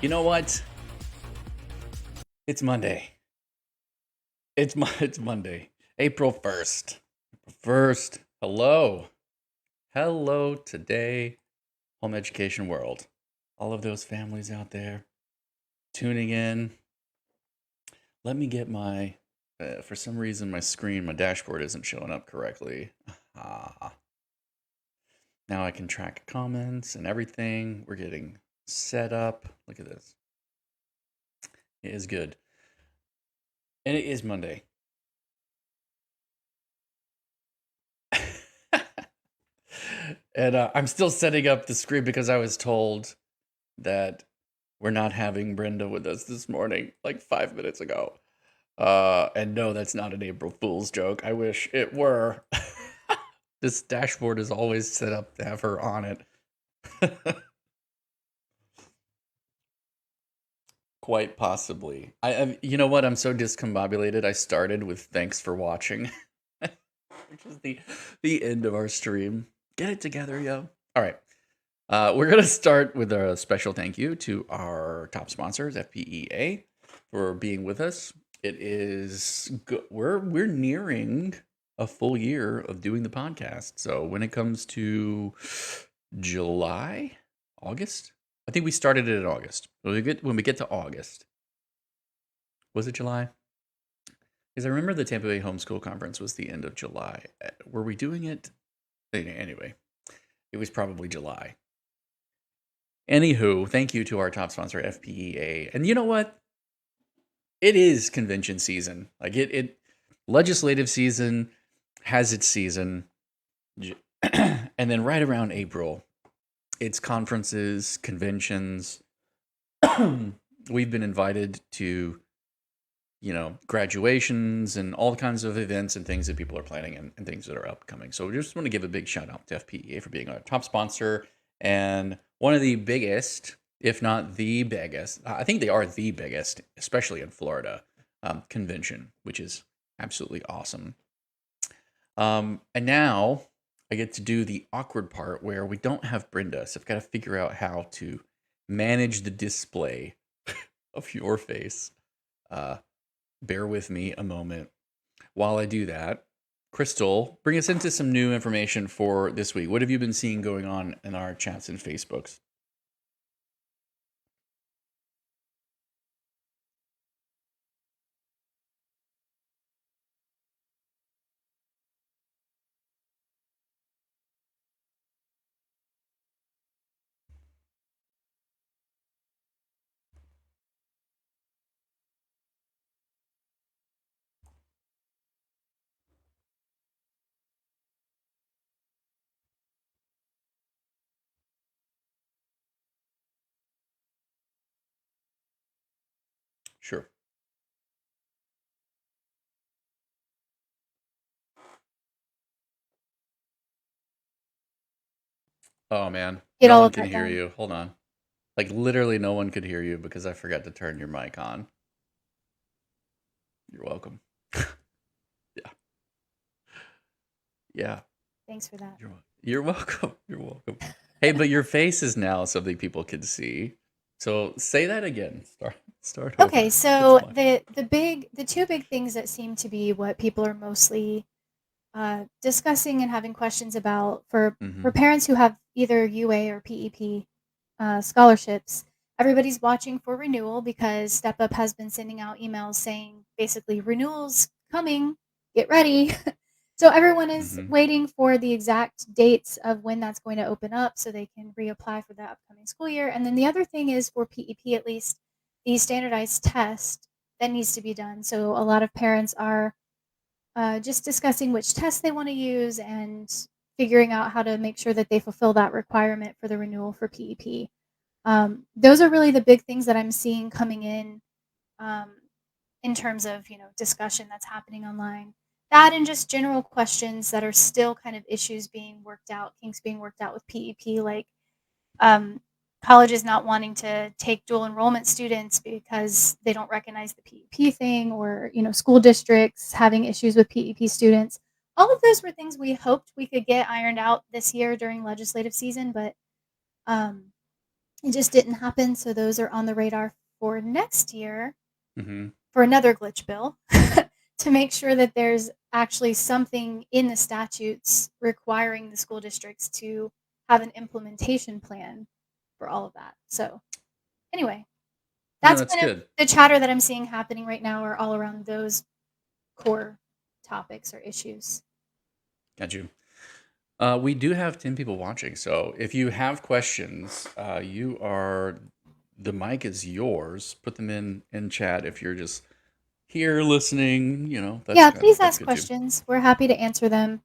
You know what? It's Monday. It's Monday. April 1st. First. Hello. Hello today, home education world. All of those families out there tuning in. Let me get my for some reason my dashboard isn't showing up correctly. Ah. Now I can track comments and everything. We're getting set up. Look at this. It is good. And it is Monday. And I'm still setting up the screen because I was told that we're not having Brenda with us this morning, like 5 minutes ago. And no, that's not an April Fool's joke. I wish it were. This dashboard is always set up to have her on it. Quite possibly. You know what? I'm so discombobulated. I started with thanks for watching, which is the end of our stream. Get it together, yo. All right. We're going to start with a special thank you to our top sponsors, FPEA, for being with us. It is good. We're nearing a full year of doing the podcast. So when it comes to July, August, I think we started it in August. When we get to August, was it July? Because I remember the Tampa Bay Homeschool Conference was the end of July. Were we doing it? Anyway, it was probably July. Anywho, thank you to our top sponsor, FPEA. And you know what? It is convention season. Like it legislative season has its season. And then right around April, it's conferences, conventions. We've been invited to, graduations and all kinds of events and things that people are planning and things that are upcoming. So we just want to give a big shout out to FPEA for being our top sponsor and one of the biggest, if not the biggest, I think they are the biggest, especially in Florida, convention, which is absolutely awesome. And now I get to do the awkward part where we don't have Brenda, so I've got to figure out how to manage the display of your face. Bear with me a moment while I do that. Crystal, bring us into some new information for this week. What have you been seeing going on in our chats and Facebooks? Sure. Oh man, Get no all one of can that hear done. you. Hold on. Like literally no one could hear you because I forgot to turn your mic on. You're welcome. Yeah. Yeah. Thanks for that. You're welcome. You're welcome. Hey, but your face is now something people can see. So say that again. Start Okay, over. It's so fine. the two big things that seem to be what people are mostly discussing and having questions about for parents who have either UA or PEP scholarships, everybody's watching for renewal because Step Up has been sending out emails saying basically renewals coming, get ready. So everyone is waiting for the exact dates of when that's going to open up so they can reapply for the upcoming school year. And then the other thing is for PEP, at least, the standardized test that needs to be done. So a lot of parents are just discussing which test they want to use and figuring out how to make sure that they fulfill that requirement for the renewal for PEP. Those are really the big things that I'm seeing coming in terms of discussion that's happening online. That and just general questions that are still kind of issues being worked out, kinks being worked out with PEP, like um, colleges not wanting to take dual enrollment students because they don't recognize the PEP thing, or school districts having issues with PEP students. All of those were things we hoped we could get ironed out this year during legislative season, but It just didn't happen, so those are on the radar for next year Mm-hmm. for another glitch bill to make sure that there's actually something in the statutes requiring the school districts to have an implementation plan for all of that. So, anyway, No, that's that's kind of good. the chatter that I'm seeing happening right now are all around those core topics or issues. Got you. We do have 10 people watching, so if you have questions, the mic is yours. Put them in chat. If you're just here listening, Yeah, please that's ask good too. questions. We're happy to answer them.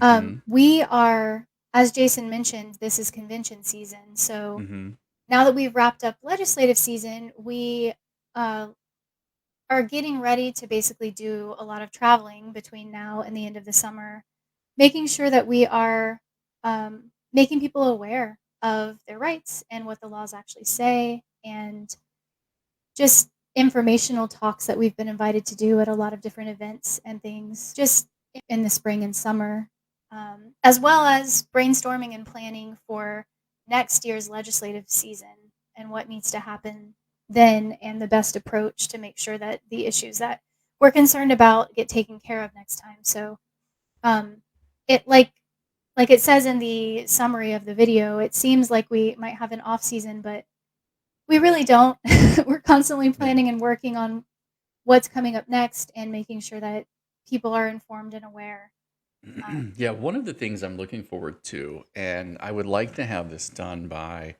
Mm-hmm. We are, as Jason mentioned, this is convention season. So Mm-hmm. now that we've wrapped up legislative season, we uh, are getting ready to basically do a lot of traveling between now and the end of the summer, making sure that we are making people aware of their rights and what the laws actually say, and just informational talks that we've been invited to do at a lot of different events and things just in the spring and summer, as well as brainstorming and planning for next year's legislative season and what needs to happen then and the best approach to make sure that the issues that we're concerned about get taken care of next time. So um, it like it says in the summary of the video, it seems like we might have an off season, but we really don't. We're constantly Yeah. planning and working on what's coming up next and making sure that people are informed and aware. Yeah, one of the things I'm looking forward to, and I would like to have this done by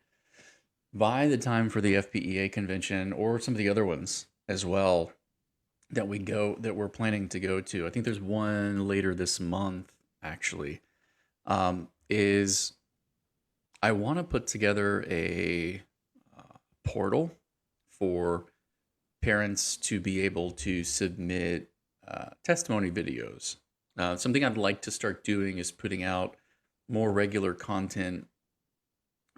the time for the FPEA convention or some of the other ones as well that we're planning to go to. I think there's one later this month actually. Is I want to put together a portal for parents to be able to submit testimony videos. Something I'd like to start doing is putting out more regular content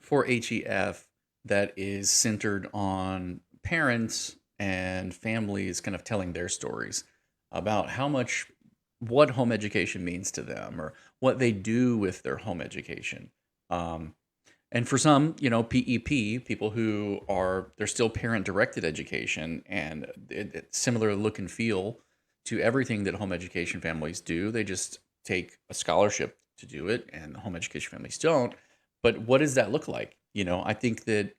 for HEF that is centered on parents and families kind of telling their stories about what home education means to them or what they do with their home education. Um, and for some, PEP, people they're still parent directed education and it's similar look and feel to everything that home education families do. They just take a scholarship to do it and home education families don't. But what does that look like? I think that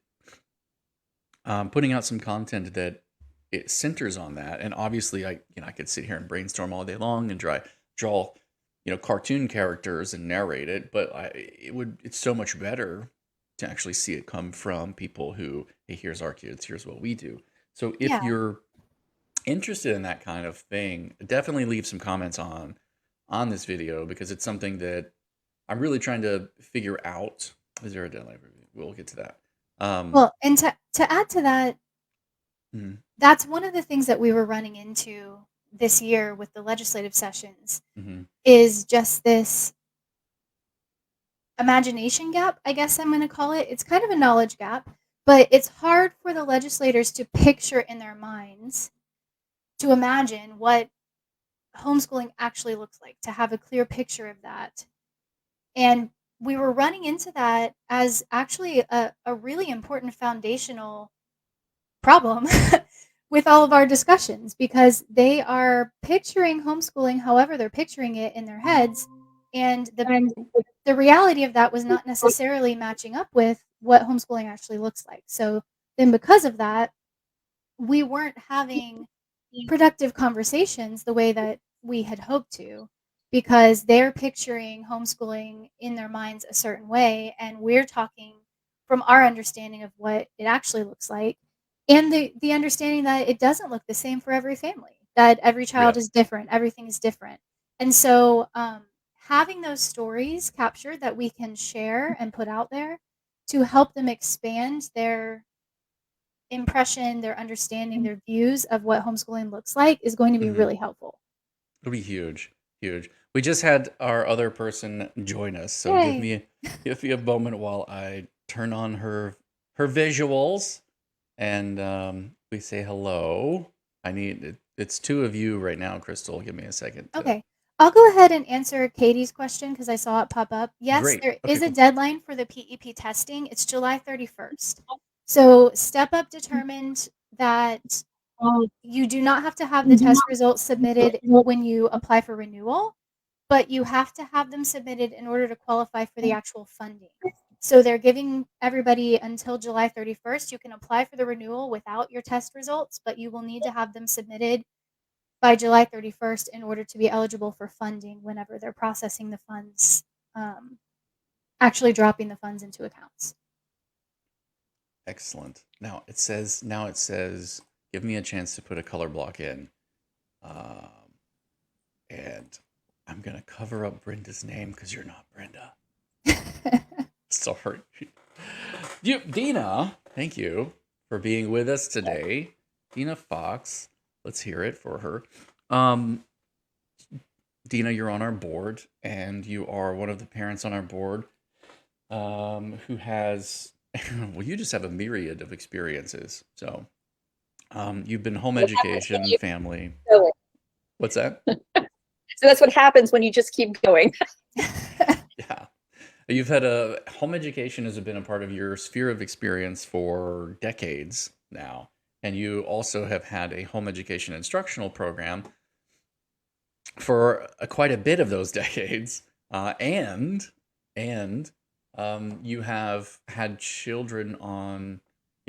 putting out some content that it centers on that, and obviously, I could sit here and brainstorm all day long and draw, cartoon characters and narrate it, but it's so much better to actually see it come from people who, hey, here's our kids, here's what we do. So if Yeah. you're interested in that kind of thing, definitely leave some comments on this video because it's something that I'm really trying to figure out. Is there a deadline? We'll get to that. Well, and to add to that, Mhm, that's one of the things that we were running into this year with the legislative sessions mhm. is just this imagination gap, I guess I'm going to call it. It's kind of a knowledge gap, but it's hard for the legislators to picture in their minds to imagine what homeschooling actually looks like, to have a clear picture of that. And we were running into that as actually a really important foundational problem with all of our discussions because they are picturing homeschooling however they're picturing it in their heads. And the reality of that was not necessarily matching up with what homeschooling actually looks like. So then because of that, we weren't having productive conversations the way that we had hoped to because they're picturing homeschooling in their minds a certain way and we're talking from our understanding of what it actually looks like and the understanding that it doesn't look the same for every family, that every child Yeah. is different, everything is different. And so having those stories captured that we can share and put out there to help them expand their impression, their understanding, their views of what homeschooling looks like is going to be Mhm. really helpful. It'll be huge, huge. We just had our other person join us, so Yay. give me a moment while I turn on her visuals and we say hello. It's two of you right now, Crystal. Give me a second to Okay. I'll go ahead and answer Katie's question because I saw it pop up. Yes, Great. there Okay, is a cool. deadline for the PEP testing. It's July 31st. So Step Up determined that you do not have to have the test results submitted when you apply for renewal, but you have to have them submitted in order to qualify for the actual funding. So they're giving everybody until July 31st. You can apply for the renewal without your test results, but you will need to have them submitted by July 31st in order to be eligible for funding whenever they're processing the funds, actually dropping the funds into accounts. Excellent. Now it says, give me a chance to put a color block in. Um, and I'm going to cover up Brenda's name because you're not Brenda. Sorry. Dina, thank you for being with us today. Dina Fox. Let's hear it for her. Dina, you're on our board, and you are one of the parents on our board who has, well, you just have a myriad of experiences. So you've been home What happens when education, you family. keep going? What's that? So that's what happens when you just keep going. Yeah. You've had a home education has been a part of your sphere of experience for decades now. And you also have had a home education instructional program for quite a bit of those decades. And you have had children on,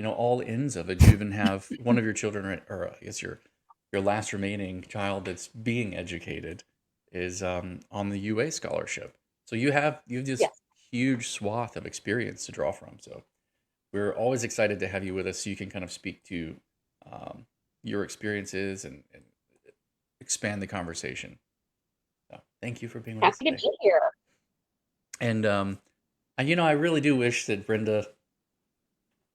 all ends of it. You even have one of your children, or I guess your last remaining child that's being educated is on the UA scholarship. So you've this Yes. huge swath of experience to draw from. So we're always excited to have you with us so you can kind of speak to your experiences and expand the conversation. So thank you for being with us Happy to today. be here. And I really do wish that Brenda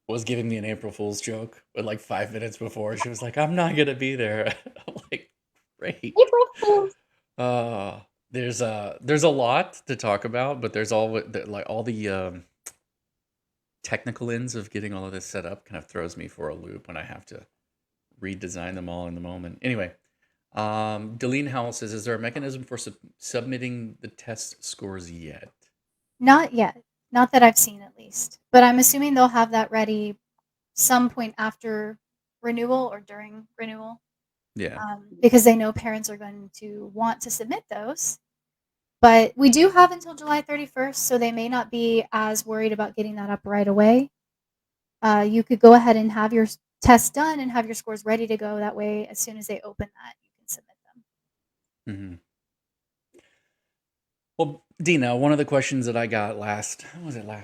was giving me an April Fool's joke, but like 5 minutes before, she was like, "I'm not gonna be there." I'm like, great. April Fools. Uh, there's a lot to talk about, but there's all the technical ends of getting all of this set up kind of throws me for a loop when I have to redesign them all in the moment. Anyway, Deline Howell says, "Is there a mechanism for submitting the test scores yet?" Not yet. Not that I've seen, at least. But I'm assuming they'll have that ready some point after renewal or during renewal, Yeah. because they know parents are going to want to submit those. But we do have until July 31st, so they may not be as worried about getting that up right away. You could go ahead and have your test done and have your scores ready to go. That way, as soon as they open that, you can submit them. Mm-hmm. Well, Dina, one of the questions that I got last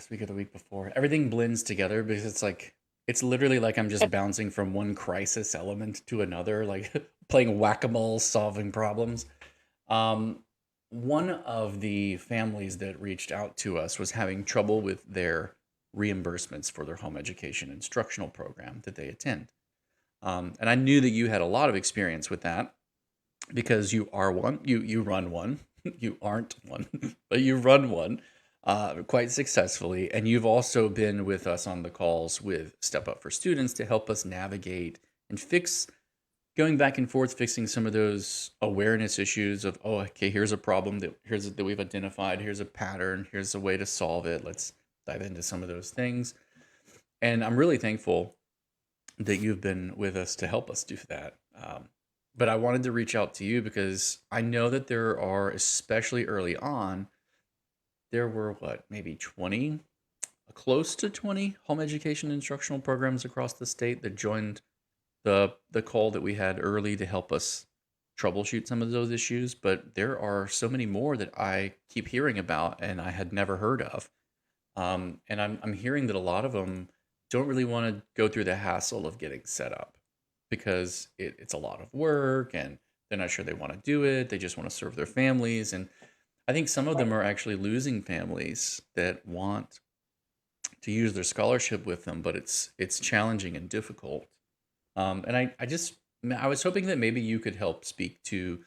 week or the week before? Everything blends together because it's literally like I'm just bouncing from one crisis element to another, like playing whack-a-mole, solving problems. Um, one of the families that reached out to us was having trouble with their reimbursements for their home education instructional program that they attend. And I knew that you had a lot of experience with that because you are one, you run one, you aren't one, but you run one quite successfully. And you've also been with us on the calls with Step Up for Students to help us navigate and fix going back and forth, fixing some of those awareness issues of, oh, okay, here's a problem that we've identified, here's a pattern, here's a way to solve it. Let's dive into some of those things. And I'm really thankful that you've been with us to help us do that. But I wanted to reach out to you because I know that there are, especially early on, there were maybe 20, close to 20 home education instructional programs across the state that joined the call that we had early to help us troubleshoot some of those issues. But there are so many more that I keep hearing about and I had never heard of. And I'm hearing that a lot of them don't really want to go through the hassle of getting set up because it's a lot of work and they're not sure they want to do it. They just want to serve their families. And I think some of them are actually losing families that want to use their scholarship with them, but it's challenging and difficult. And I was hoping that maybe you could help speak to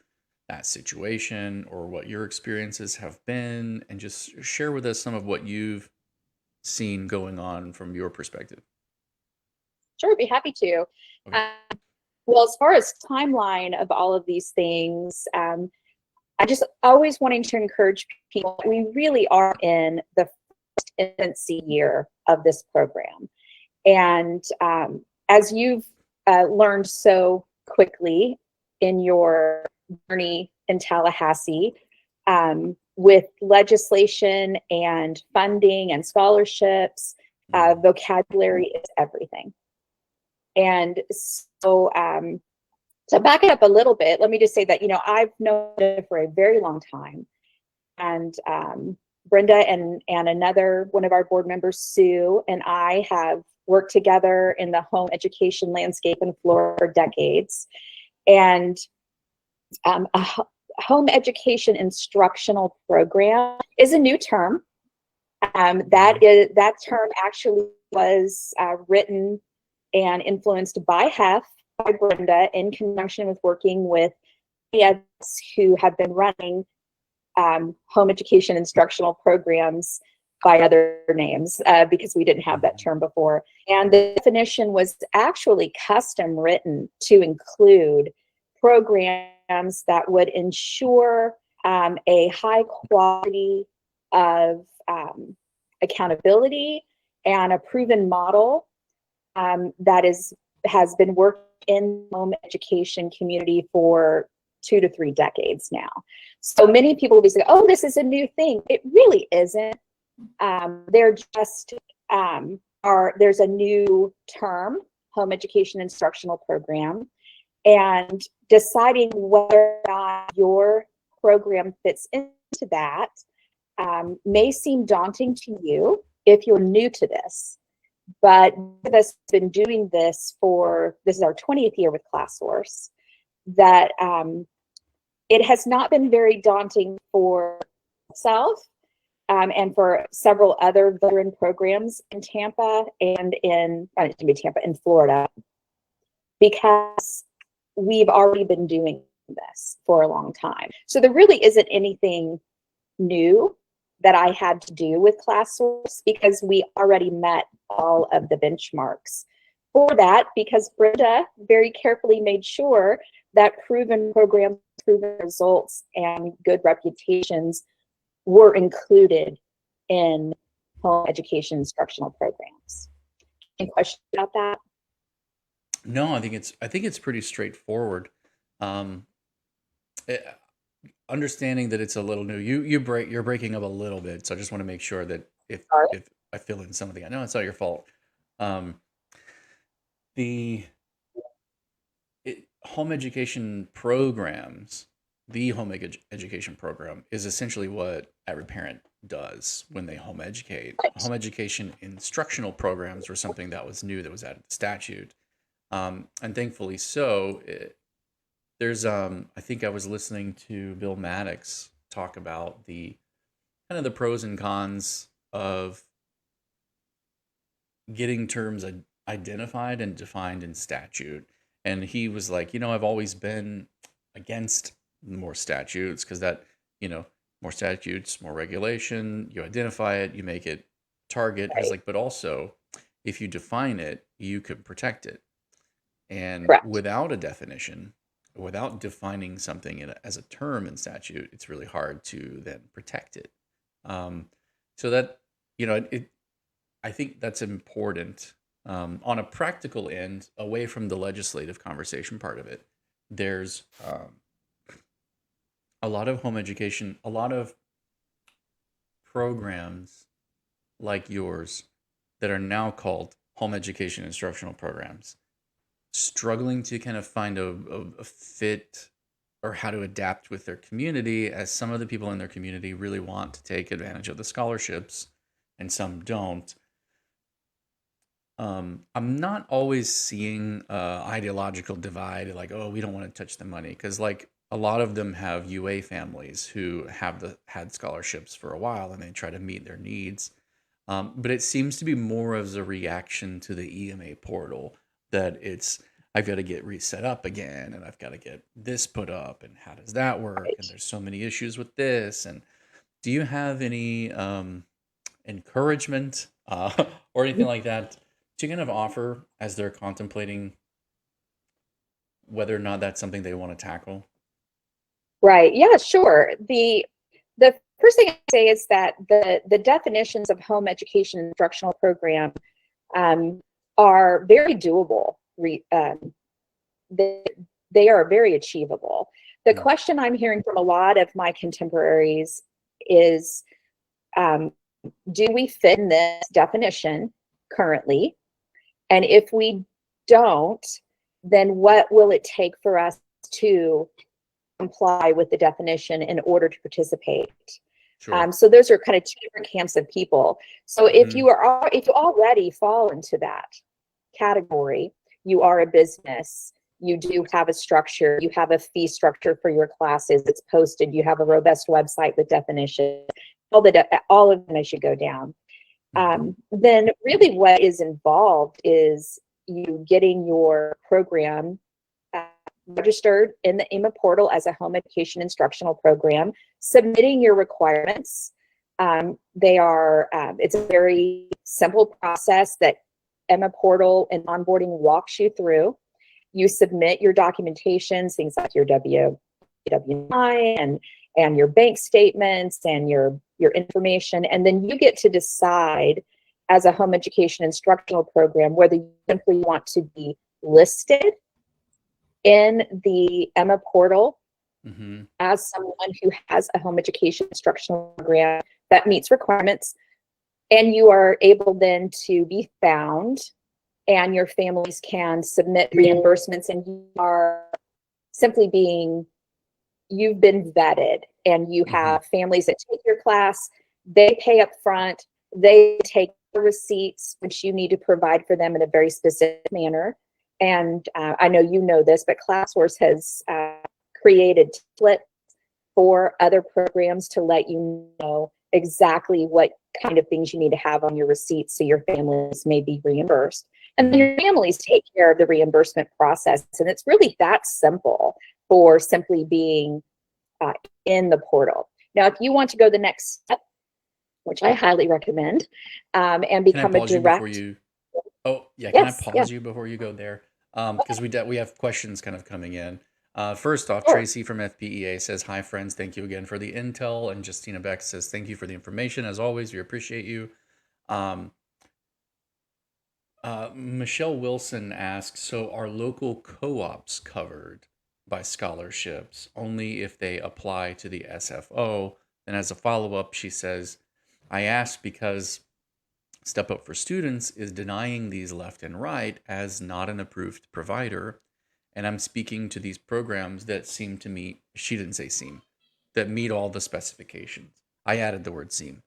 that situation or what your experiences have been and just share with us some of what you've seen going on from your perspective. Sure, I'd be happy to. Okay. Well, as far as timeline of all of these things, I just always wanting to encourage people, we really are in the first infancy year of this program. And as you've learned so quickly in your journey in Tallahassee, with legislation and funding and scholarships, vocabulary is everything. And so, so back it up a little bit, let me just say that, I've known it for a very long time. And Brenda and another one of our board members, Sue, and I have worked together in the home education landscape in Florida for decades. And a home education instructional program is a new term. That term actually was written and influenced by HEIP, by Brenda, in conjunction with working with us who have been running home education instructional programs by other names because we didn't have that term before. And the definition was actually custom written to include programs that would ensure a high quality of accountability and a proven model that has been working in the home education community for 2 to 3 decades now. So many people will be saying, oh, this is a new thing. It really isn't. They're just, there's a new term, home education instructional program, and deciding whether or not your program fits into that may seem daunting to you if you're new to this. But we've been doing this this is our 20th year with ClassSource, that it has not been very daunting for myself and for several other veteran programs in Tampa and in Florida, because we've already been doing this for a long time. So there really isn't anything new that I had to do with ClassSource, because we already met all of the benchmarks for that, because Brenda very carefully made sure that proven programs, proven results, and good reputations were included in home education instructional programs. Any questions about that? No, I think it's pretty straightforward. Understanding that it's a little new. You're breaking up a little bit, so I just want to make sure that if I fill in something, I know it's not your fault. The home education programs, the home education program is essentially what every parent does when they home educate. Home education instructional programs were something that was new, that was added to statute, and thankfully so. There's I think I was listening to Bill Maddox talk about the kind of the pros and cons of getting terms identified and defined in statute. And he was like, I've always been against more statutes, because that, more statutes, more regulation, you identify it, you make it target. Right. He's like, but also if you define it, you can protect it. And correct. Without a definition, without defining something as a term in statute, it's really hard to then protect it. So that, I think that's important. On a practical end, away from the legislative conversation part of it, there's a lot of home education, a lot of programs like yours that are now called home education instructional programs, struggling to kind of find a fit or how to adapt with their community, as some of the people in their community really want to take advantage of the scholarships and some don't. I'm not always seeing ideological divide, like, oh, we don't want to touch the money, because like a lot of them have UA families who have had scholarships for a while, and they try to meet their needs. But it seems to be more as a reaction to the EMA portal, that I've got to get reset up again, and I've got to get this put up, and how does that work? Right. And there's so many issues with this. And do you have any encouragement or anything like that to kind of offer as they're contemplating whether or not that's something they want to tackle? Right. Yeah, sure. The first thing I say is that the definitions of home education instructional program are very doable. They, they are very achievable. The question I'm hearing from a lot of my contemporaries is, do we fit in this definition currently? And if we don't, then what will it take for us to comply with the definition in order to participate? Sure. So those are kind of two different camps of people. So if you already fall into that category, you are a business, you do have a structure, you have a fee structure for your classes, it's posted, you have a robust website with definitions, all of them as you go down. Then really what is involved is you getting your program registered in the HEIP portal as a home education instructional program, submitting your requirements. It's a very simple process that HEIP portal and onboarding walks you through. You submit your documentations, things like your W-9 and your bank statements and your information, and then you get to decide as a home education instructional program whether you simply want to be listed in the HEIP portal as someone who has a home education instructional program that meets requirements, and you are able then to be found and your families can submit reimbursements, and you are simply you've been vetted, and you have families that take your class, they pay up front, they take the receipts, which you need to provide for them in a very specific manner. And I know you know this, but ClassWars has created templates for other programs to let you know exactly what kind of things you need to have on your receipts so your families may be reimbursed. And then your families take care of the reimbursement process. And it's really that simple for simply being in the portal. Now, if you want to go the next step, which I highly recommend, and become a direct... Can I pause you before you go there? Because we have questions kind of coming in. First off, Tracy from FPEA says, "Hi friends, thank you again for the intel." And Justina Beck says, "Thank you for the information. As always, we appreciate you." Michelle Wilson asks, "So are local co-ops covered by scholarships only if they apply to the SFO?" And as a follow-up, she says, "I ask because Step Up for Students is denying these left and right as not an approved provider. And I'm speaking to these programs that seem to meet," she didn't say seem, "that meet all the specifications." I added the word seem.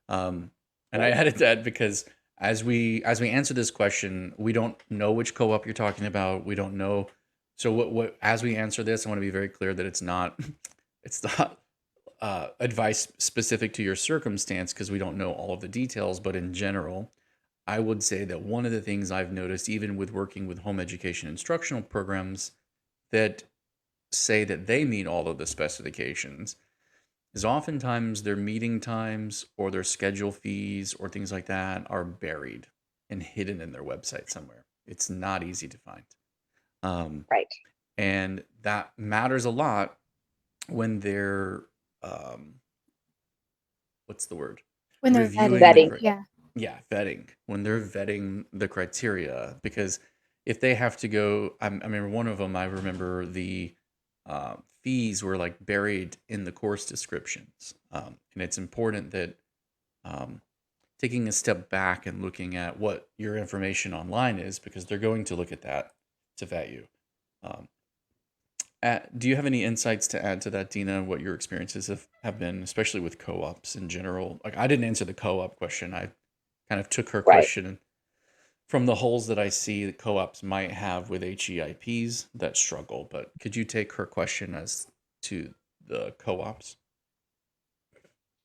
And I added that because as we answer this question, we don't know which co-op you're talking about. We don't know. So what as we answer this, I want to be very clear that it's not advice specific to your circumstance because we don't know all of the details. But in general, I would say that one of the things I've noticed, even with working with home education instructional programs that say that they meet all of the specifications, is oftentimes their meeting times or their schedule fees or things like that are buried and hidden in their website somewhere. It's not easy to find. Right. And that matters a lot when they're, what's the word? When they're vetting. Yeah, vetting. When they're vetting the criteria, because if they have to go, I remember one of them, I remember the fees were like buried in the course descriptions. And it's important that taking a step back and looking at what your information online is, because they're going to look at that to vet you. Do you have any insights to add to that, Dina, what your experiences have been, especially with co-ops in general? Like, I didn't answer the co-op question. I kind of took her question from the holes that I see that co-ops might have with HEIPs that struggle. But could you take her question as to the co-ops?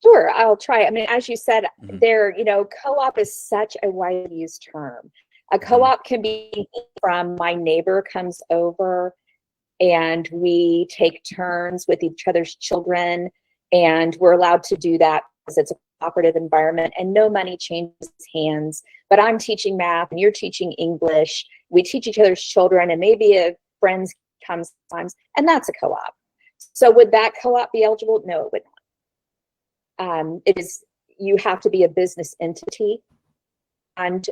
Sure, I'll try. I mean, as you said, co-op is such a widely used term. A co-op can be from my neighbor comes over and we take turns with each other's children, and we're allowed to do that because it's a cooperative environment and no money changes hands, but I'm teaching math and you're teaching English. We teach each other's children, and maybe a friend comes sometimes, and that's a co-op. So would that co-op be eligible? No, it would not. It is, you have to be a business entity, and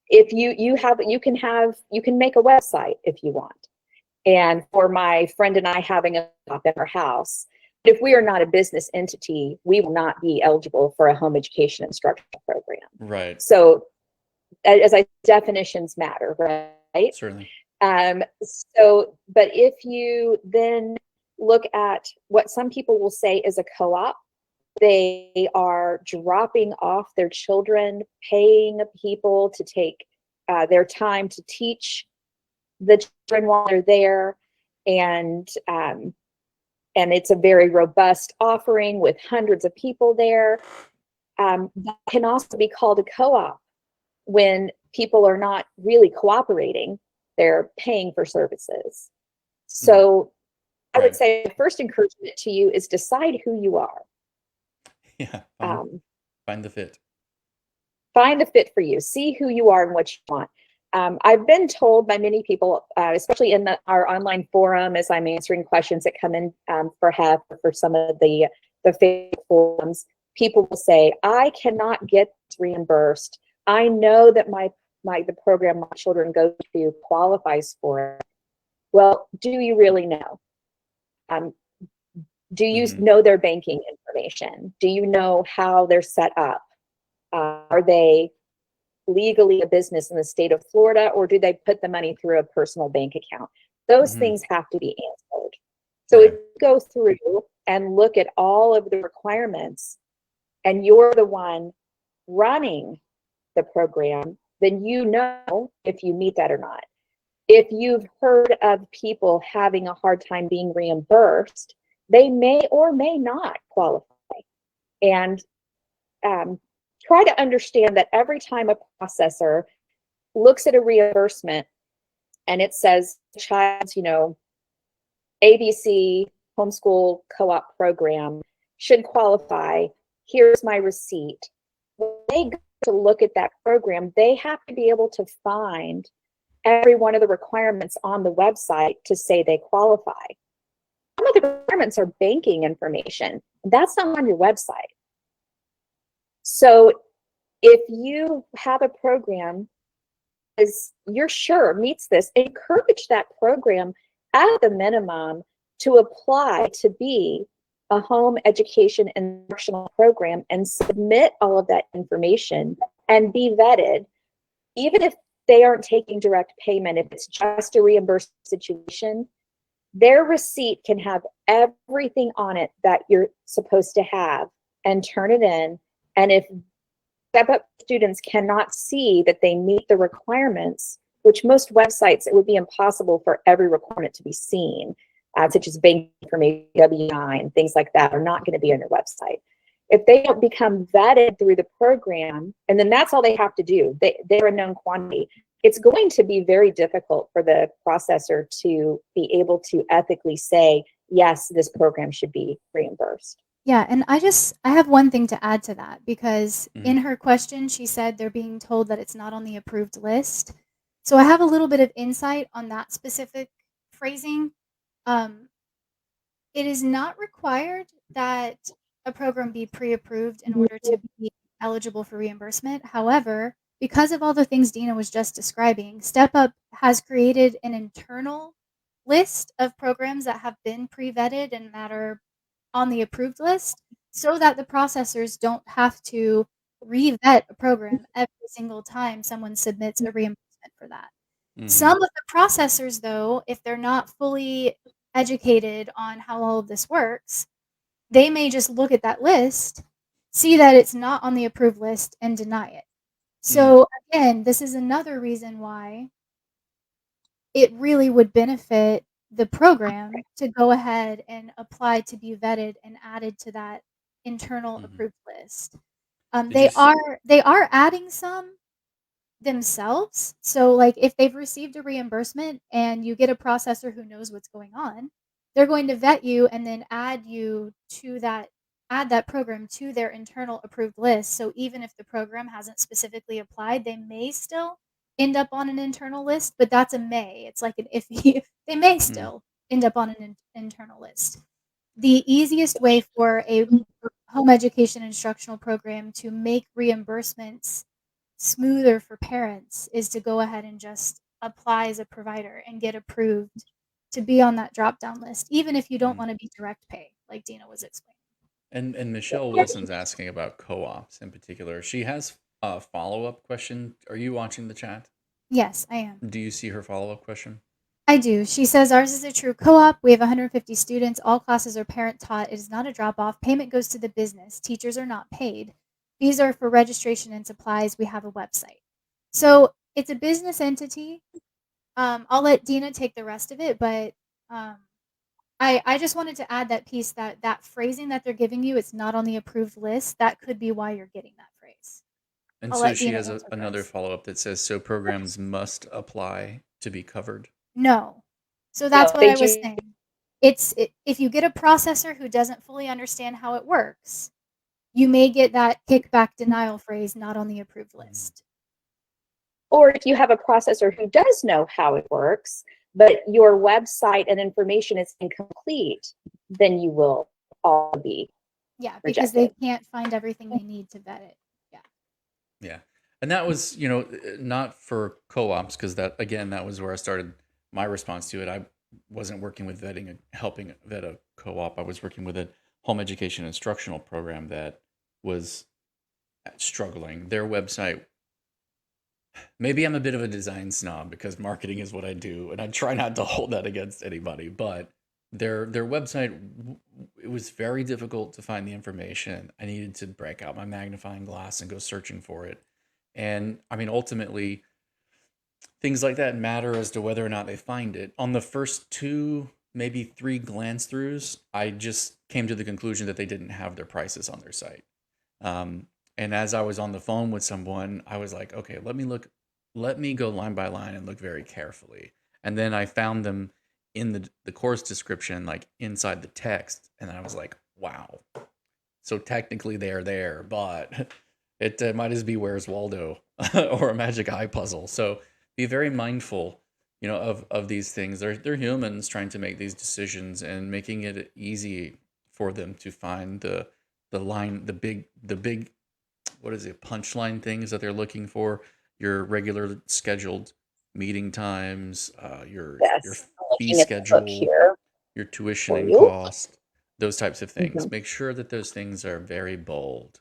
if you can make a website if you want. And for my friend and I having a co-op at our house, if we are not a business entity, we will not be eligible for a home education instructional program. Right. So as definitions matter, right? Certainly. So, but if you then look at what some people will say is a co-op, they are dropping off their children, paying people to take their time to teach the children while they're there, and it's a very robust offering with hundreds of people there. That can also be called a co-op when people are not really cooperating, they're paying for services. So I would say the first encouragement to you is decide who you are. Yeah, find the fit. Find the fit for you. See who you are and what you want. I've been told by many people, especially in our online forum, as I'm answering questions that come in for HEIP or for some of the Facebook forums, people will say, I cannot get reimbursed. I know that the program my children go to qualifies for it. Well, do you really know? Do you know their banking information? Do you know how they're set up? Are they legally a business in the state of Florida, or do they put the money through a personal bank account? Those things have to be answered. So if you go through and look at all of the requirements and you're the one running the program, then you know if you meet that or not. If you've heard of people having a hard time being reimbursed, they may or may not qualify. And try to understand that every time a processor looks at a reimbursement and it says child's, ABC homeschool co-op program should qualify, here's my receipt. When they go to look at that program, they have to be able to find every one of the requirements on the website to say they qualify. Some of the requirements are banking information. That's not on your website. So if you have a program you're sure meets this, encourage that program at the minimum to apply to be a home education instructional program and submit all of that information and be vetted. Even if they aren't taking direct payment, if it's just a reimbursed situation, their receipt can have everything on it that you're supposed to have and turn it in. And if step-up students cannot see that they meet the requirements, which most websites, it would be impossible for every requirement to be seen, such as bank information, W-9, things like that are not going to be on your website. If they don't become vetted through the program, and then that's all they have to do, they're a known quantity, it's going to be very difficult for the processor to be able to ethically say, yes, this program should be reimbursed. Yeah, and I have one thing to add to that, because in her question, she said they're being told that it's not on the approved list. So I have a little bit of insight on that specific phrasing. It is not required that a program be pre-approved in order to be eligible for reimbursement. However, because of all the things Dina was just describing, Step Up has created an internal list of programs that have been pre-vetted and that are on the approved list, so that the processors don't have to re-vet a program every single time someone submits a reimbursement for that. Some of the processors, though, if they're not fully educated on how all of this works, they may just look at that list, see that it's not on the approved list, and deny it. So again, this is another reason why it really would benefit the program to go ahead and apply to be vetted and added to that internal approved list. They are adding some themselves. So like if they've received a reimbursement and you get a processor who knows what's going on, they're going to vet you and then add that program to their internal approved list. So even if the program hasn't specifically applied, they may still end up on an internal list, but that's a may. It's like an if you, they may still end up on an internal list. The easiest way for a home education instructional program to make reimbursements smoother for parents is to go ahead and just apply as a provider and get approved to be on that drop-down list, even if you don't want to be direct pay, like Dina was explaining. And Michelle Wilson's asking about co-ops in particular. She has a follow-up question. Are you watching the chat? Yes, I am. Do you see her follow-up question? I do. She says ours is a true co-op. We have 150 students. All classes are parent taught. It is not a drop-off. Payment goes to the business. Teachers are not paid. These are for registration and supplies. We have a website. So it's a business entity. I'll let Dina take the rest of it, but I just wanted to add that piece, that phrasing that they're giving you, it's not on the approved list. That could be why you're getting that phrase. And I'll so let she Dina has answer another first. follow-up that says, so programs must apply to be covered. No. So that's No, what they I was do. saying. If you get a processor who doesn't fully understand how it works, you may get that kickback denial phrase not on the approved list. Or if you have a processor who does know how it works, but your website and information is incomplete, then you will all be Yeah, because rejected. they can't find everything they need to vet it. Yeah. Yeah. And that was, not for co-ops, because that was where I started my response to it. I wasn't working with helping vet a co-op. I was working with a home education instructional program that was struggling. Their website, maybe I'm a bit of a design snob because marketing is what I do, and I try not to hold that against anybody, but their website, it was very difficult to find the information. I needed to break out my magnifying glass and go searching for it. And I mean, ultimately, things like that matter as to whether or not they find it. On the first 2, maybe 3 glance throughs, I just came to the conclusion that they didn't have their prices on their site. And as I was on the phone with someone, I was like, okay, let me go line by line and look very carefully. And then I found them in the course description, like inside the text. And I was like, wow. So technically they're there, but it might as be Where's Waldo or a Magic Eye puzzle. So be very mindful, of these things. They're humans trying to make these decisions and making it easy for them to find the line, the big, what is it, punchline things that they're looking for, your regular scheduled meeting times, your Yes, I'm fee looking at the book schedule, here your tuition for and you. cost, those types of things. Mhm. Make sure that those things are very bold,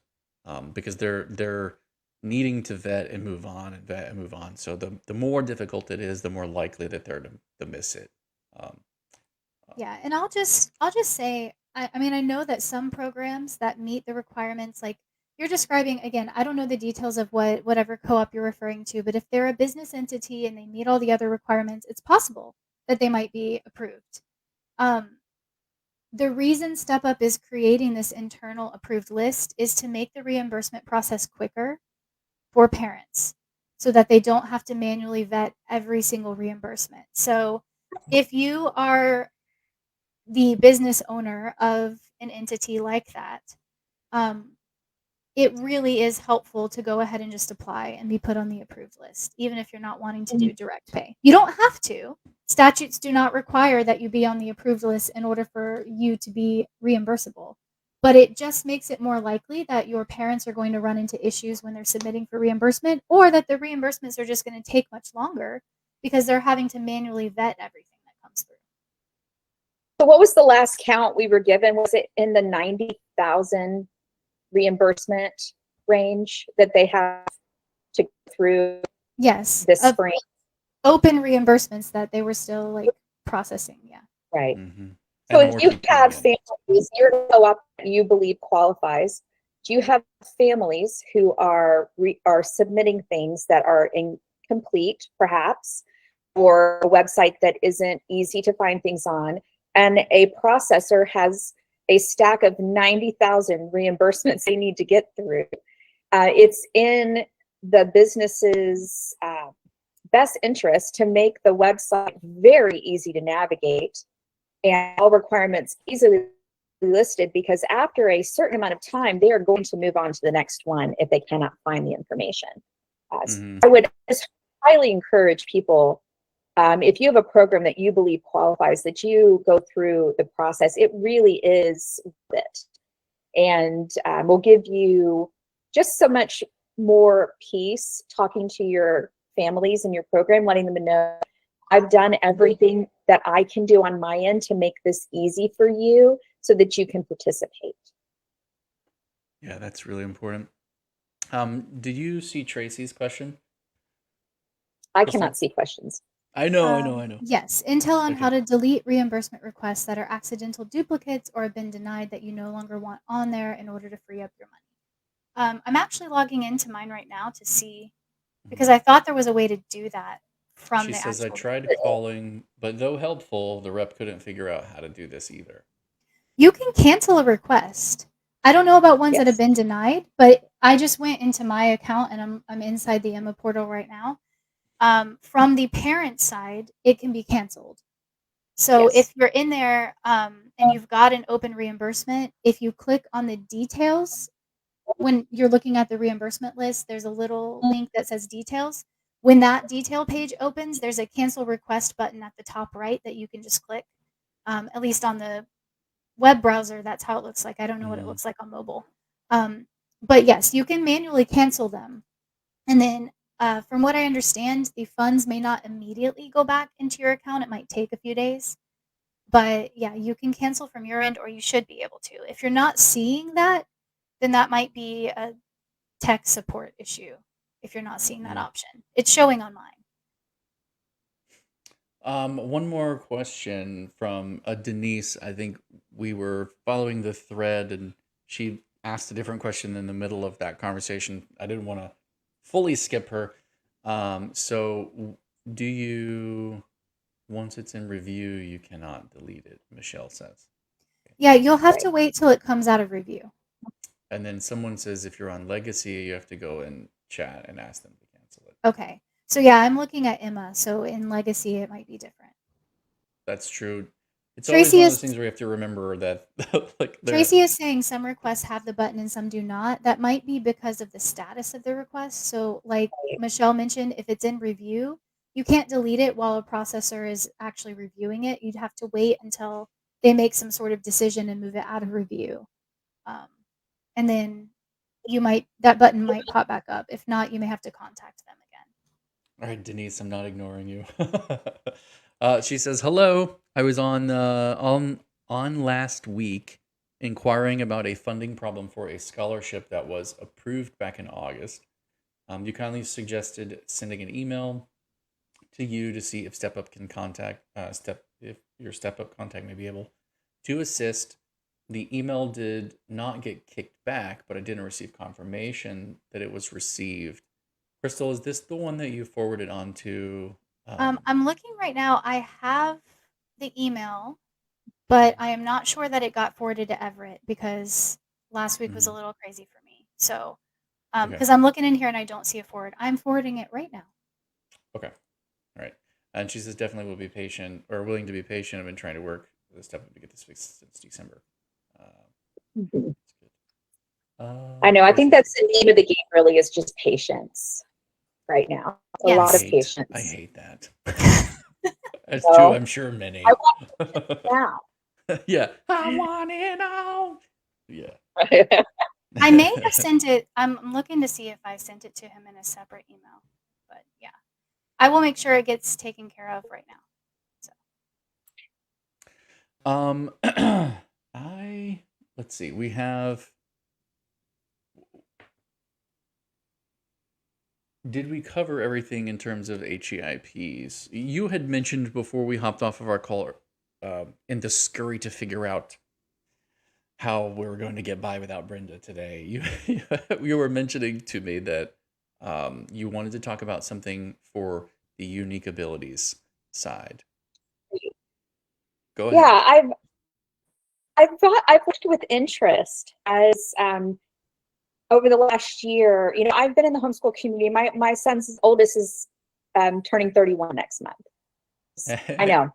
because they're needing to vet and move on and vet and move on. So the more difficult it is, the more likely that they're to miss it. Um, Yeah, and I'll just say, I mean, I know that some programs that meet the requirements, like you're describing, again, I don't know the details of whatever co-op you're referring to, but if they're a business entity and they meet all the other requirements, it's possible that they might be approved. The reason Step Up is creating this internal approved list is to make the reimbursement process quicker for parents so that they don't have to manually vet every single reimbursement. So if you are the business owner of an entity like that, it really is helpful to go ahead and just apply and be put on the approved list, even if you're not wanting to do direct pay. You don't have to. Statutes do not require that you be on the approved list in order for you to be reimbursable. But it just makes it more likely that your parents are going to run into issues when they're submitting for reimbursement, or that the reimbursements are just going to take much longer because they're having to manually vet everything that comes through. So what was the last count we were given? Was it in the 90,000 reimbursement range that they have to go through Yes, this of spring? open reimbursements that they were still like processing. Yeah. Right. mhm. So And if more you keep have coming in. families, your co-op that you believe qualifies, do you have families who are submitting things that are incomplete, perhaps, or a website that isn't easy to find things on, and a processor has a stack of 90,000 reimbursements they need to get through? It's in the business's best interest to make the website very easy to navigate and all requirements easily listed, because after a certain amount of time, they are going to move on to the next one if they cannot find the information. So Mhm. I would just highly encourage people if you have a program that you believe qualifies, that you go through the process, it really is it. And will give you just so much more peace talking to your families in your program, letting them know I've done everything that I can do on my end to make this easy for you so that you can participate. Yeah, that's really important. Did you see Tracy's question? I Crystal? cannot see questions. I know. Yes, intel on how Okay. to delete reimbursement requests that are accidental duplicates or have been denied that you no longer want on there in order to free up your money. I'm actually logging into mine right now to see, because I thought there was a way to do that from She the says, I actual. tried calling, but though helpful, the rep couldn't figure out how to do this either. You can cancel a request. I don't know about ones that have Yes. been denied, but I just went into my account and I'm inside the Emma portal right now. From the parent side, it can be canceled. So Yes. if you're in there and you've got an open reimbursement, if you click on the details, when you're looking at the reimbursement list, there's a little link that says details. When that detail page opens, there's a cancel request button at the top right that you can just click. At least on the web browser, that's how it looks like. I don't know what it looks like on mobile. But yes, you can manually cancel them. And then from what I understand, the funds may not immediately go back into your account. It might take a few days. But yeah, you can cancel from your end, or you should be able to. If you're not seeing that, then that might be a tech support issue if you're not seeing that option. It's showing on mine. One more question from Denise. I think we were following the thread and she asked a different question in the middle of that conversation. I didn't want to fully skip her. So do you, once it's in review, you cannot delete it, Michelle says. Yeah, you'll have to wait till it comes out of review. And then someone says if you're on Legacy, you have to go and chat and ask them to cancel it. Okay. So yeah, I'm looking at Emma. So in Legacy, it might be different. That's true. It's always Tracy one of those is things where you have to remember that like Tracy is saying some requests have the button and some do not. That might be because of the status of the request. So like Michelle mentioned, if it's in review, you can't delete it while a processor is actually reviewing it. You'd have to wait until they make some sort of decision and move it out of review. And then that button might pop back up. If not, you may have to contact them again. All right, Denise, I'm not ignoring you. She says, "Hello. I was on last week inquiring about a funding problem for a scholarship that was approved back in August. You kindly suggested sending an email to you to see if Step Up can contact if your Step Up contact may be able to assist. The email did not get kicked back, but I didn't receive confirmation that it was received. Crystal, is this the one that you forwarded on to? I'm looking right now. I have the email, but I am not sure that it got forwarded to Everett because last week was a little crazy for me. So, because I'm looking in here and I don't see a forward. I'm forwarding it right now. Okay. All right. And she says definitely will be patient or willing to be patient. I've been trying to work the Step Up to get this fixed since December. That's good. I know. I think that's the name of the game. Really, is just patience right now. A lot of patience. I hate that. As too, I'm sure many. I want it now. Yeah, I want it all. Yeah. I may have sent it. I'm looking to see if I sent it to him in a separate email. But yeah, I will make sure it gets taken care of right now. Let's see. We have. Did we cover everything in terms of HEIPs? You had mentioned before we hopped off of our call, in the scurry to figure out how we were going to get by without Brenda today. You were mentioning to me that you wanted to talk about something for the unique abilities side. Go ahead. Yeah, I've watched with interest as over the last year. You know, I've been in the homeschool community. My son's oldest is turning 31 next month. I know.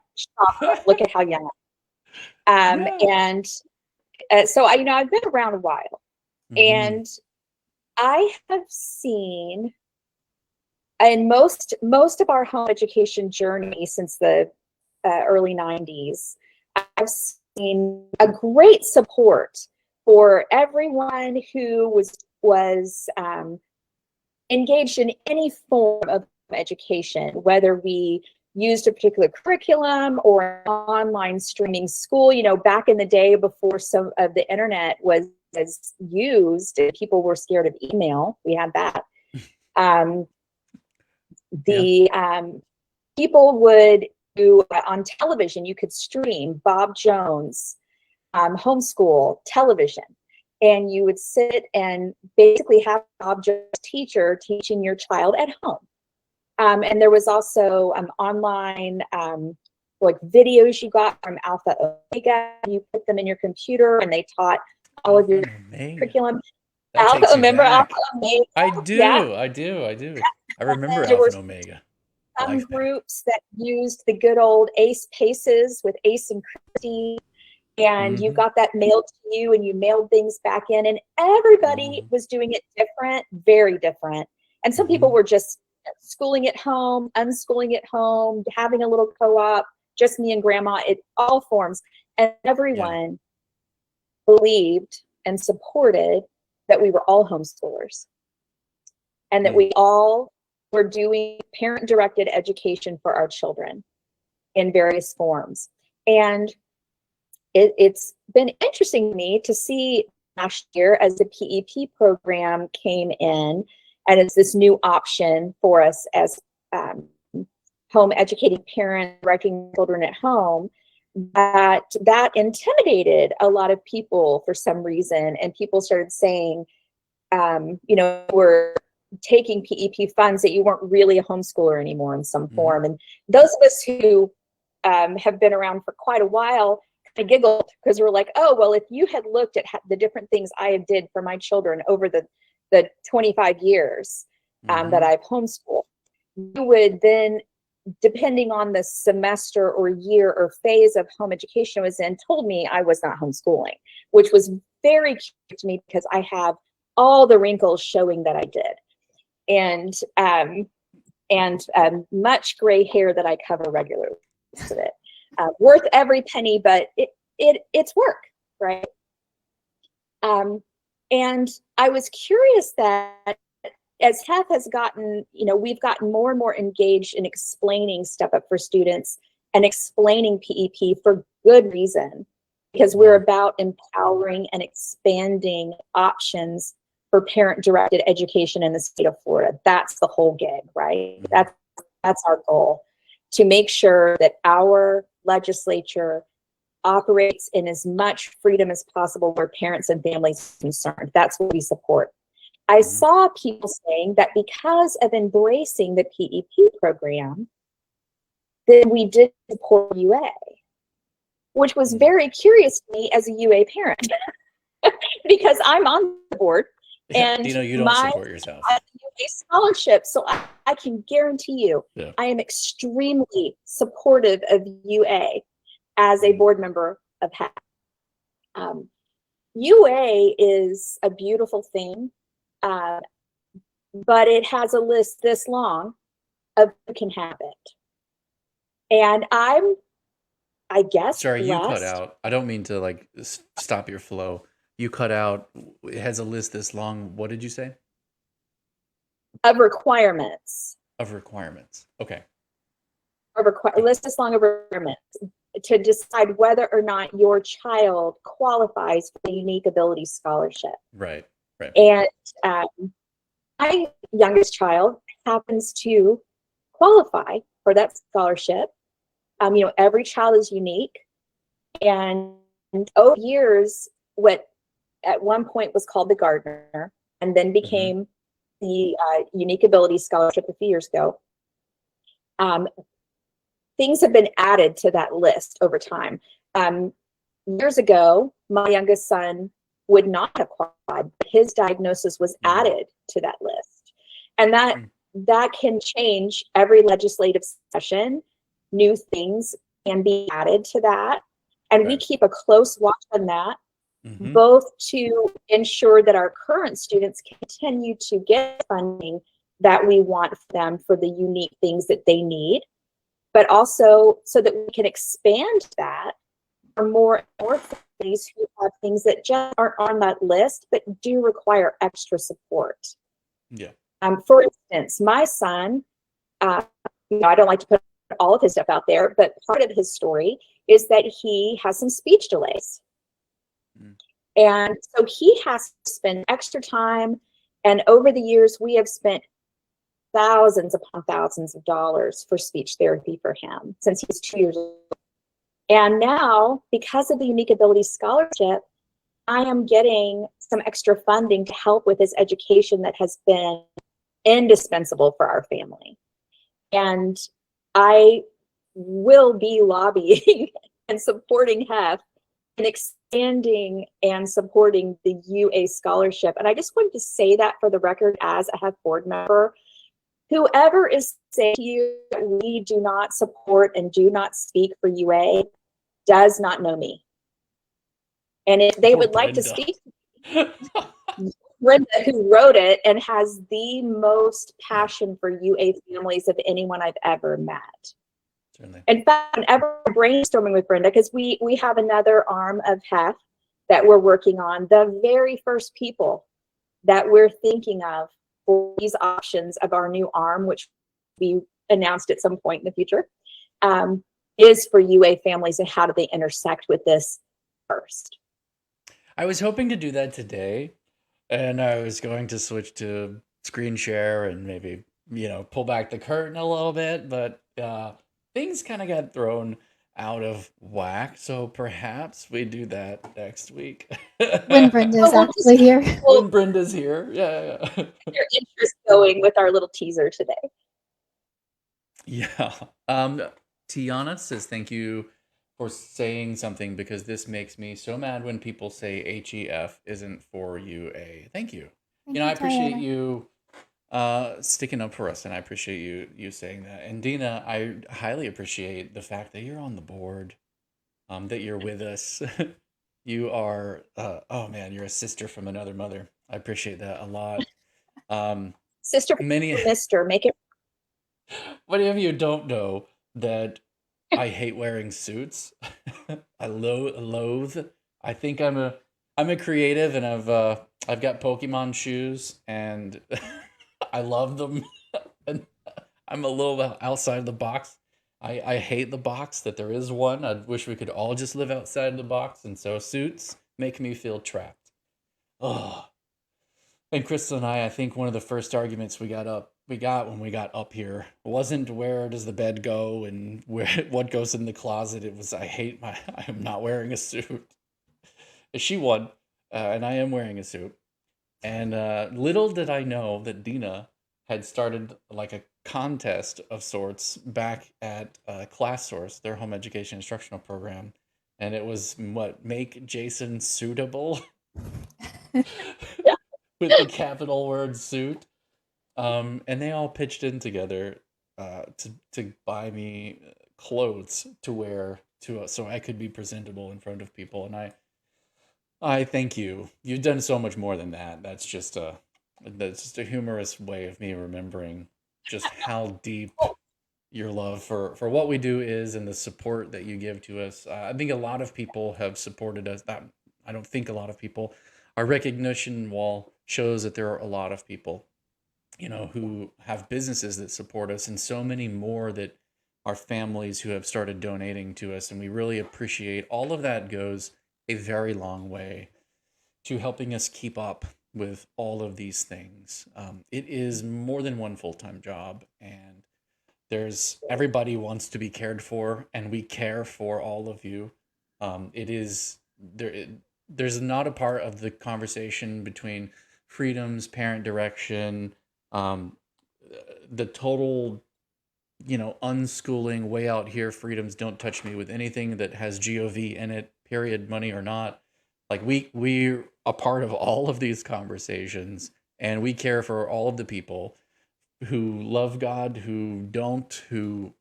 Look at how young I am. And so I've been around a while, and I have seen and most of our home education journey since the early 90s, I've seen a great support for everyone who was engaged in any form of education, whether we used a particular curriculum or online streaming school. You know, back in the day before some of the internet was used, and people were scared of email. We had that. People would do on television. You could stream Bob Jones, homeschool television, and you would sit and basically have Bob Jones teacher teaching your child at home. And there was also online like videos you got from Alpha Omega. You put them in your computer, and they taught all of your curriculum. Alpha, remember Alpha Omega? I do. I remember Alpha and Omega. Some groups that used the good old Ace Paces with Ace and Christy, and you got that mailed to you, and you mailed things back in, and everybody was doing it different, very different. And some people were just schooling at home, unschooling at home, having a little co-op, just me and grandma, it all forms. And everyone believed and supported that we were all homeschoolers, and that we all were doing parent-directed education for our children in various forms. And it's been interesting to me to see last year as the PEP program came in, and it's this new option for us as home educating parents directing children at home, that intimidated a lot of people for some reason. And people started saying, you know, we're taking PEP funds, that you weren't really a homeschooler anymore in some form. And those of us who have been around for quite a while kind of giggled, because we're like, oh, well, if you had looked at the different things I did for my children over the 25 years that I've homeschooled, you would then, depending on the semester or year or phase of home education I was in, told me I was not homeschooling, which was very cute to me, because I have all the wrinkles showing that I did. And much gray hair that I cover regularly of it. Worth every penny, but it's work, right? And I was curious that as HEIP has gotten, you know, we've gotten more and more engaged in explaining Step Up for students and explaining PEP for good reason, because we're about empowering and expanding options for parent-directed education in the state of Florida. That's the whole gig, right? That's our goal, to make sure that our legislature operates in as much freedom as possible where parents and families are concerned. That's what we support. I saw people saying that because of embracing the PEP program, then we did support UA, which was very curious to me as a UA parent, because I'm on the board. And you know, you don't support yourself. I have a UA scholarship, so I can guarantee you, I am extremely supportive of UA as a board member of HEIP. UA is a beautiful thing, but it has a list this long of who can have it. And I guess, sorry, you cut out. I don't mean to like stop your flow. You cut out. It has a list this long. What did you say? Of requirements. Of requirements. Okay. A list this long of requirements to decide whether or not your child qualifies for the Unique Ability Scholarship. Right. And my youngest child happens to qualify for that scholarship. You know, every child is unique, and over years, what at one point was called the Gardner, and then became the Unique Ability Scholarship a few years ago. Things have been added to that list over time. Years ago, my youngest son would not have qualified, but his diagnosis was added to that list. And that can change every legislative session. New things can be added to that. And we keep a close watch on that, both to ensure that our current students continue to get funding that we want for them for the unique things that they need, but also so that we can expand that for more and more families who have things that just aren't on that list, but do require extra support. Yeah. For instance, my son, I don't like to put all of his stuff out there, but part of his story is that he has some speech delays. And so he has to spend extra time. And over the years, we have spent thousands upon thousands of dollars for speech therapy for him since he was 2 years old. And now, because of the Unique Abilities Scholarship, I am getting some extra funding to help with his education that has been indispensable for our family. And I will be lobbying and supporting HEF and expanding and supporting the UA scholarship. And I just wanted to say that for the record as a HEF board member. Whoever is saying to you that we do not support and do not speak for UA does not know me. And if they would like to speak, Brenda, who wrote it and has the most passion for UA families of anyone I've ever met. Certainly. In fact, whenever I'm brainstorming with Brenda, because we have another arm of HEF that we're working on, the very first people that we're thinking of for these options of our new arm, which we announced at some point in the future, is for UA families and how do they intersect with this first. I was hoping to do that today, and I was going to switch to screen share and maybe, pull back the curtain a little bit, but things kind of got thrown out of whack, so perhaps we do that next week. When Brenda's actually here. When Brenda's here, yeah. Your interest going with our little teaser today. Yeah. Tiana says thank you for saying something because this makes me so mad when people say HEF isn't for UA. Thank you. I appreciate you sticking up for us, and I appreciate you saying that. And Dina, I highly appreciate the fact that you're on the board, that you're with us. You are, oh man, you're a sister from another mother. I appreciate that a lot. Sister, mister, make it. Many of you don't know that I hate wearing suits. I loathe. I think I'm a creative, and I've got Pokemon shoes, and I love them. And I'm a little outside the box. I hate the box that there is one. I wish we could all just live outside the box, and so suits make me feel trapped. Oh. And Crystal and I think one of the first arguments we got when we got up here wasn't where does the bed go and what goes in the closet. It was I am not wearing a suit. She won, and I am wearing a suit. And little did I know that Dina had started like a contest of sorts back at Class Source, their home education instructional program, and it was make Jason suitable. Yeah. With the capital word suit. And they all pitched in together to buy me clothes to wear so I could be presentable in front of people. And I thank you. You've done so much more than that. That's just a humorous way of me remembering just how deep your love for what we do is and the support that you give to us. I think a lot of people have supported us. I don't think a lot of people. Our recognition wall shows that there are a lot of people, who have businesses that support us, and so many more that are families who have started donating to us, and we really appreciate all of that. Goes a very long way to helping us keep up with all of these things. It is more than one full-time job, and everybody wants to be cared for, and we care for all of you. There's not a part of the conversation between freedoms, parent direction, the total, unschooling, way out here freedoms, don't touch me with anything that has GOV in it, period, money or not. Like we're a part of all of these conversations, and we care for all of the people who love God, who don't, who,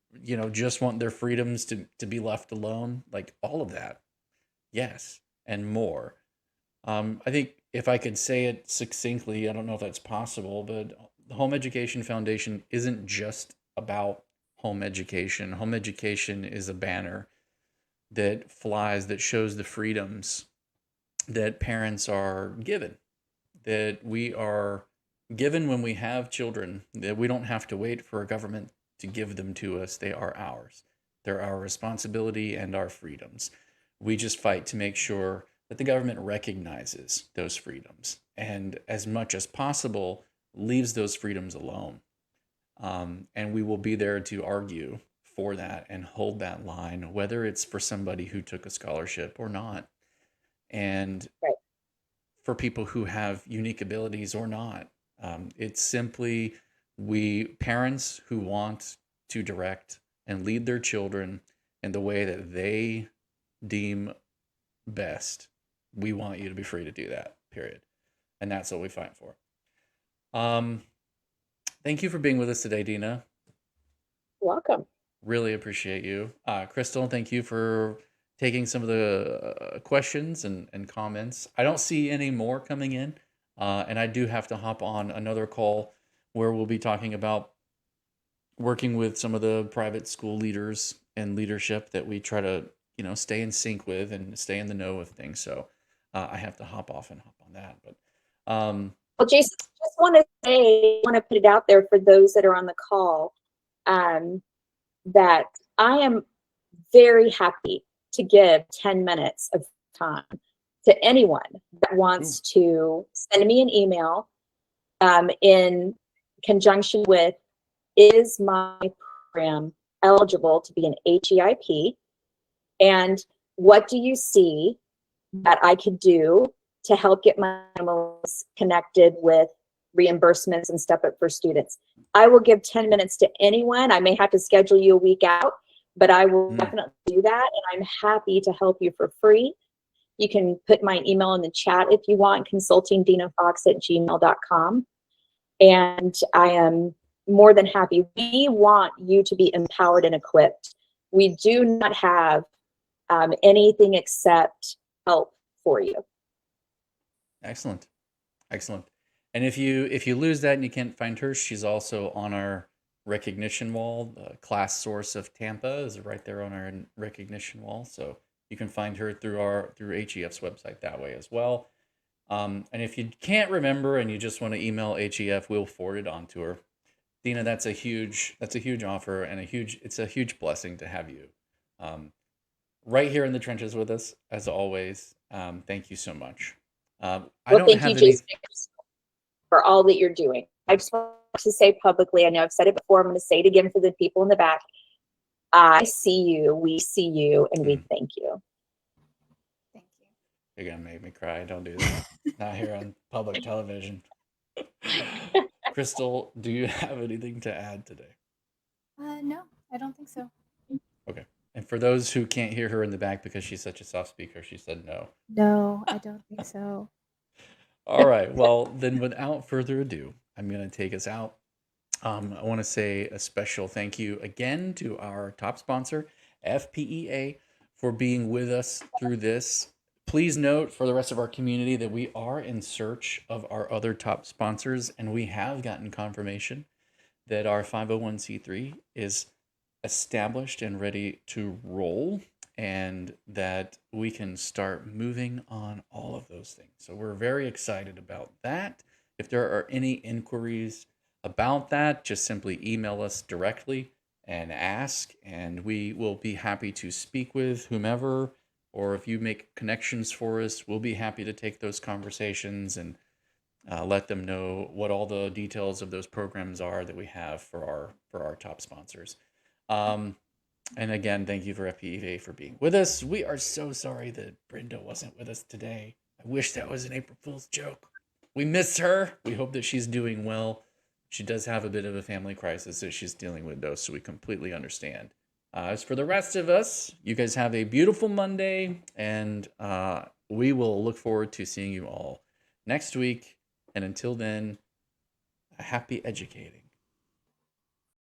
just want their freedoms to be left alone, like all of that. Yes, and more. I think if I could say it succinctly, I don't know if that's possible, but the Home Education Foundation isn't just about home education. Home education is a banner that flies, that shows the freedoms that parents are given, that we are given when we have children, that we don't have to wait for a government to give them to us. They are ours. They're our responsibility and our freedoms. We just fight to make sure that the government recognizes those freedoms and, as much as possible, leaves those freedoms alone. And we will be there to argue for that and hold that line, whether it's for somebody who took a scholarship or not, and Right. for people who have unique abilities or not. It's simply we parents who want to direct and lead their children in the way that they deem best. We want you to be free to do that, period. And that's what we fight for. Thank you for being with us today, Dina. Welcome. Really appreciate you. Crystal, thank you for taking some of the questions and comments. I don't see any more coming in, and I do have to hop on another call where we'll be talking about working with some of the private school leaders and leadership that we try to, stay in sync with and stay in the know of things. So I have to hop off and hop on that. But Well, Jason, I just want to put it out there for those that are on the call, that I am very happy to give 10 minutes of time to anyone that wants to send me an email in conjunction with, is my program eligible to be an HEIP? And what do you see that I could do to help get my families connected with reimbursements and Step Up for Students? I will give 10 minutes to anyone. I may have to schedule you a week out, but I will definitely do that. And I'm happy to help you for free. You can put my email in the chat if you want, consultingdinafox@gmail.com. And I am more than happy. We want you to be empowered and equipped. We do not have anything except help for you. Excellent. And if you lose that and you can't find her, she's also on our recognition wall. The class source of Tampa is right there on our recognition wall, so you can find her through HEF's website that way as well. And if you can't remember and you just want to email HEF, we'll forward it on to her. Dina, that's a huge offer, and it's a huge blessing to have you right here in the trenches with us as always. Thank you so much. Thank you, Jason, for all that you're doing. I just want to say publicly, I know I've said it before, I'm going to say it again for the people in the back. I see you, we see you, and we thank you. Thank you. You're going to make me cry. Don't do that. Not here on public television. Crystal, do you have anything to add today? No, I don't think so. Okay. And for those who can't hear her in the back because she's such a soft speaker, she said no. No, I don't think so. All right. Well, then without further ado, I'm going to take us out. I want to say a special thank you again to our top sponsor, FPEA, for being with us through this. Please note for the rest of our community that we are in search of our other top sponsors, and we have gotten confirmation that our 501c3 is established and ready to roll, and that we can start moving on all of those things. So we're very excited about that. If there are any inquiries about that, just simply email us directly and ask, and we will be happy to speak with whomever, or if you make connections for us, we'll be happy to take those conversations and let them know what all the details of those programs are that we have for our top sponsors. And again, thank you for FPEA for being with us. We are so sorry that Brenda wasn't with us today. I wish that was an April Fool's joke. We miss her. We hope that she's doing well. She does have a bit of a family crisis that she's dealing with, though, so we completely understand. As for the rest of us, you guys have a beautiful Monday, and we will look forward to seeing you all next week. And until then, happy educating.